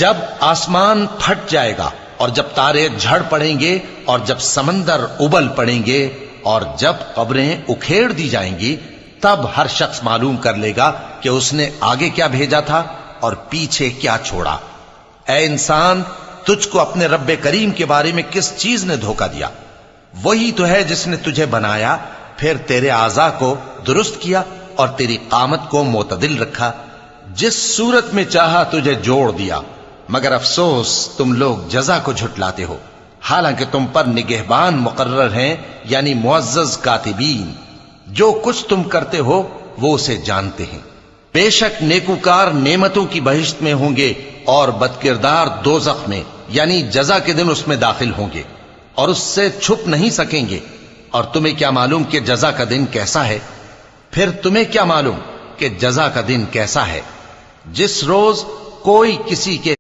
جب آسمان پھٹ جائے گا اور جب تارے جھڑ پڑیں گے اور جب سمندر ابل پڑیں گے اور جب قبریں اکھیڑ دی جائیں گی، تب ہر شخص معلوم کر لے گا کہ اس نے آگے کیا بھیجا تھا اور پیچھے کیا چھوڑا۔ اے انسان، تجھ کو اپنے رب کریم کے بارے میں کس چیز نے دھوکہ دیا؟ وہی تو ہے جس نے تجھے بنایا، پھر تیرے اعضاء کو درست کیا اور تیری قامت کو معتدل رکھا، جس صورت میں چاہا تجھے جوڑ دیا۔ مگر افسوس تم لوگ جزا کو جھٹلاتے ہو، حالانکہ تم پر نگہبان مقرر ہیں، یعنی معزز کاتبین۔ جو کچھ تم کرتے ہو وہ اسے جانتے ہیں۔ بے شک نیکوکار نعمتوں کی بہشت میں ہوں گے اور بدکردار دوزخ میں، یعنی جزا کے دن اس میں داخل ہوں گے اور اس سے چھپ نہیں سکیں گے۔ اور تمہیں کیا معلوم کہ جزا کا دن کیسا ہے؟ پھر تمہیں کیا معلوم کہ جزا کا دن کیسا ہے؟ جس روز کوئی کسی کے